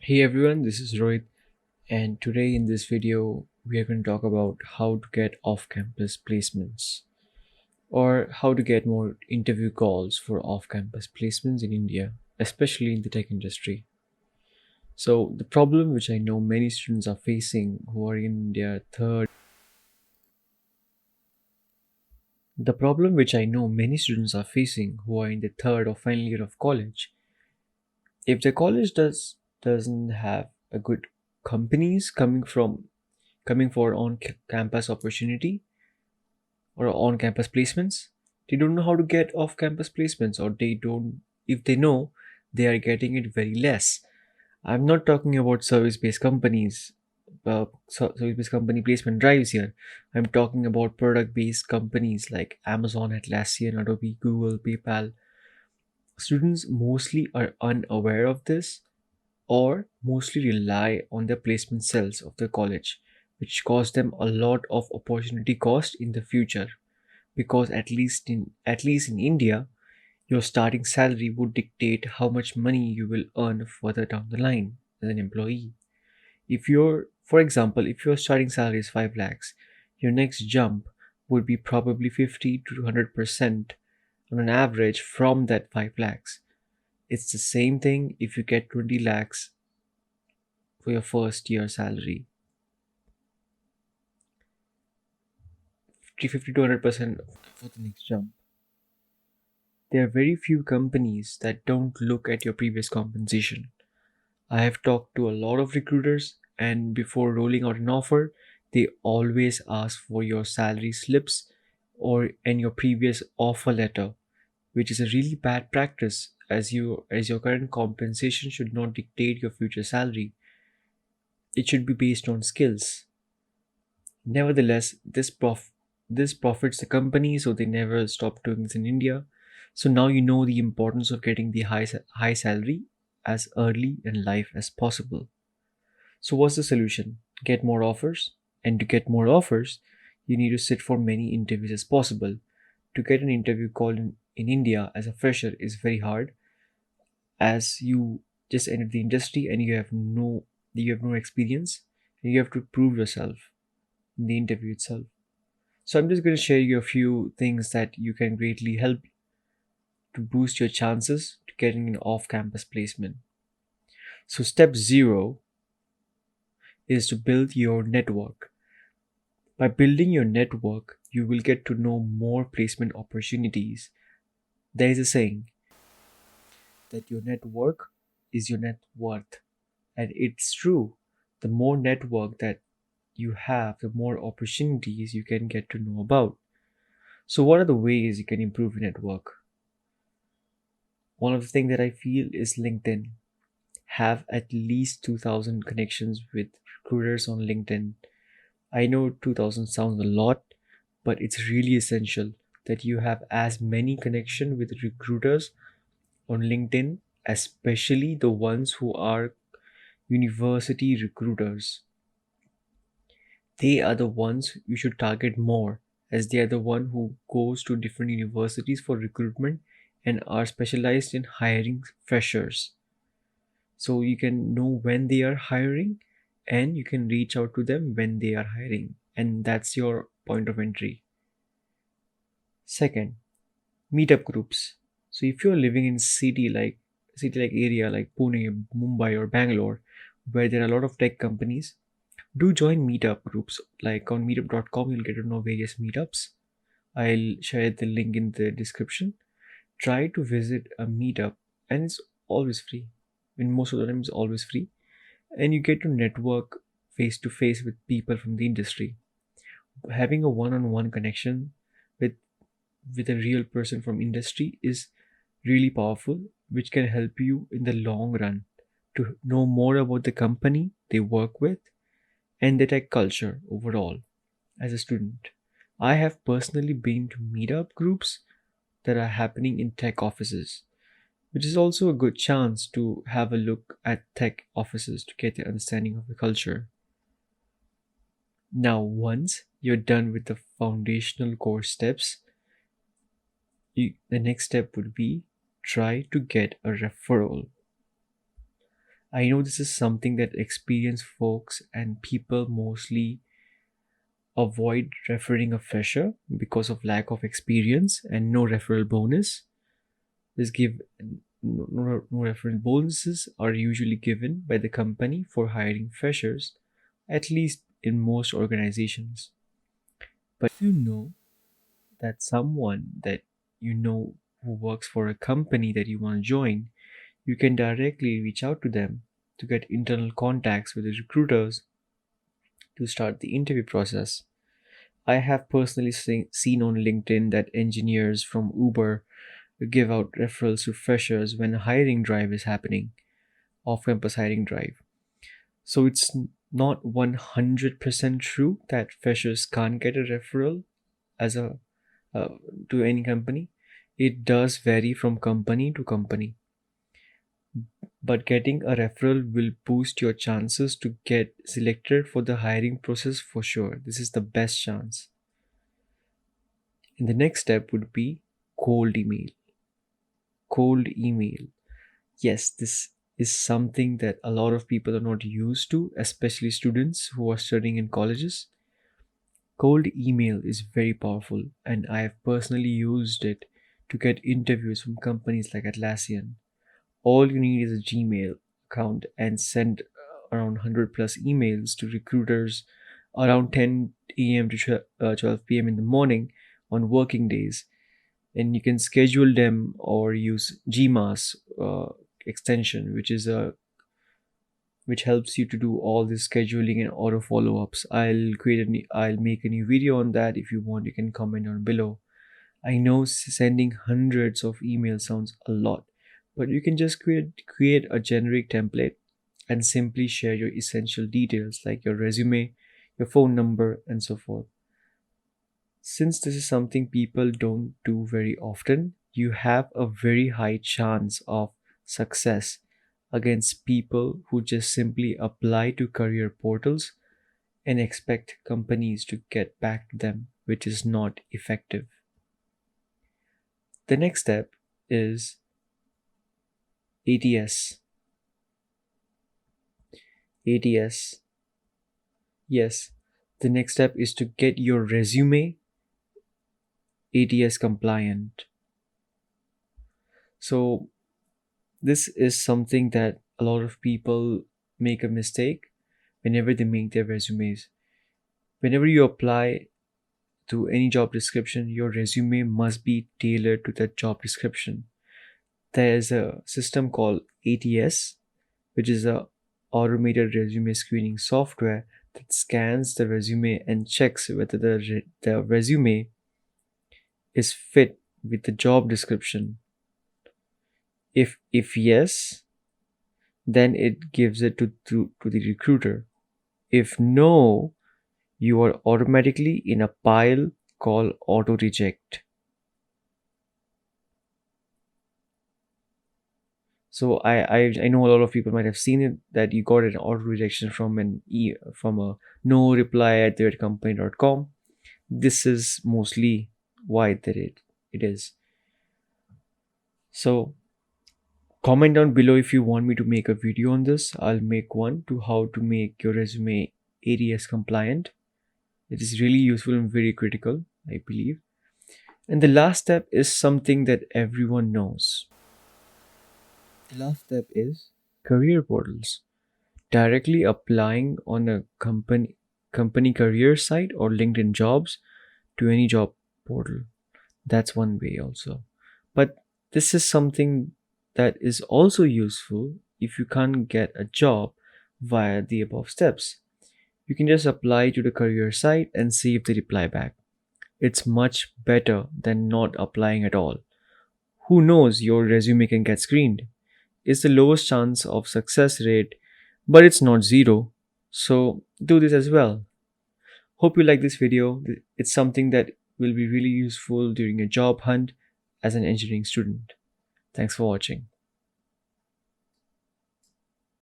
Hey everyone, this is Rohit, and today in this video, we are going to talk about how to get off campus placements or how to get more interview calls for off campus placements in India, especially in the tech industry. So, the problem which I know many students are facing who are in their third the problem which I know many students are facing who are in the third or final year of college, if the college doesn't have a good companies coming for campus opportunity or on campus placements, they don't know how to get off campus placements, or they don't, if they know, they are getting it very less. I'm not talking about service based companies, service based company placement drives here. I'm talking about product based companies like Amazon, Atlassian, Adobe, Google, PayPal. Students mostly are unaware of this or mostly rely on the placement cells of the college, which cost them a lot of opportunity cost in the future. Because at least in India, your starting salary would dictate how much money you will earn further down the line as an employee. If your For example, if your starting salary is 5 lakhs, your next jump would be probably 50 to 100% on an average from that 5 lakhs. It's the same thing if you get 20 lakhs for your first year salary. 50 to 100% for the next jump. There are very few companies that don't look at your previous compensation. I have talked to a lot of recruiters, and before rolling out an offer, they always ask for your salary slips or and your previous offer letter, which is a really bad practice as your current compensation should not dictate your future salary. It should be based on skills. Nevertheless, this profits the company, so they never stop doing this in India. So now you know the importance of getting the high salary as early in life as possible. So what's the solution? Get more offers, and to get more offers, you need to sit for many interviews as possible. To get an interview call in India as a fresher is very hard, as you just entered the industry and you have no experience, and you have to prove yourself in the interview itself. So I'm just going to share you a few things that you can greatly help to boost your chances to getting an off-campus placement. So step 0 is to build your network. By building your network, you will get to know more placement opportunities. There is a saying that your network is your net worth, and it's true. The more network that you have, the more opportunities you can get to know about. So what are the ways you can improve your network? One of the things that I feel is LinkedIn. Have at least 2000 connections with recruiters on LinkedIn. I know 2000 sounds a lot, but it's really essential that you have as many connection with recruiters on LinkedIn, especially the ones who are university recruiters. They are the ones you should target more, as they are the one who goes to different universities for recruitment and are specialized in hiring freshers. So you can know when they are hiring and you can reach out to them when they are hiring, and that's your point of entry. Second, meetup groups. So if you're living in city like area like Pune, Mumbai, or Bangalore, where there are a lot of tech companies, do join meetup groups. Like on meetup.com, you'll get to know various meetups. I'll share the link in the description. Try to visit a meetup, and it's always free. In most of the time, it's always free, and you get to network face to face with people from the industry. Having a one-on-one connection with with a real person from industry is really powerful, which can help you in the long run to know more about the company they work with and the tech culture overall. As a student, I have personally been to meetup groups that are happening in tech offices, which is also a good chance to have a look at tech offices to get the understanding of the culture. Now, once you're done with the foundational core steps, the next step would be try to get a referral. I know this is something that experienced folks and people mostly avoid referring a fresher because of lack of experience and no referral bonus. This give no referral bonuses are usually given by the company for hiring freshers, at least in most organizations. But if you know that someone that you know who works for a company that you want to join, you can directly reach out to them to get internal contacts with the recruiters to start the interview process. I have personally seen on LinkedIn that engineers from Uber give out referrals to freshers when a hiring drive is happening, off campus hiring drive. So it's not 100% true that freshers can't get a referral as a uh, to any company. It does vary from company to company, but getting a referral will boost your chances to get selected for the hiring process for sure. This is the best chance. And the next step would be cold email. Cold email. Yes, this is something that a lot of people are not used to, especially students who are studying in colleges. Cold email is very powerful, and I have personally used it to get interviews from companies like Atlassian. All you need is a Gmail account and send around 100 plus emails to recruiters around 10 a.m. to 12 p.m. in the morning on working days. And you can schedule them or use Gmass extension, which helps you to do all this scheduling and auto follow-ups. I'll make a new video on that. If you want, you can comment down below. I know sending hundreds of emails sounds a lot, but you can just create a generic template and simply share your essential details like your resume, your phone number, and so forth. Since this is something people don't do very often, you have a very high chance of success against people who just simply apply to career portals and expect companies to get back to them, which is not effective. The next step is ATS. ATS. Yes, the next step is to get your resume ATS compliant. So, this is something that a lot of people make a mistake whenever they make their resumes. Whenever you apply to any job description, your resume must be tailored to that job description. There's a system called ATS, which is a automated resume screening software that scans the resume and checks whether the resume is fit with the job description. If yes, then it gives it to the recruiter. If no, you are automatically in a pile called auto reject. So I know a lot of people might have seen it that you got an auto rejection from from a no reply at their company.com. This is mostly why it is. So comment down below if you want me to make a video on this. I'll make one to how to make your resume ATS compliant. It is really useful and very critical, I believe. And the last step is something that everyone knows. The last step is career portals. Directly applying on a company career site or LinkedIn jobs to any job portal. That's one way also. But this is something that is also useful if you can't get a job via the above steps. You can just apply to the career site and see if they reply back. It's much better than not applying at all. Who knows, your resume can get screened. It's the lowest chance of success rate, but it's not zero. So do this as well. Hope you like this video. It's something that will be really useful during a job hunt as an engineering student. Thanks for watching.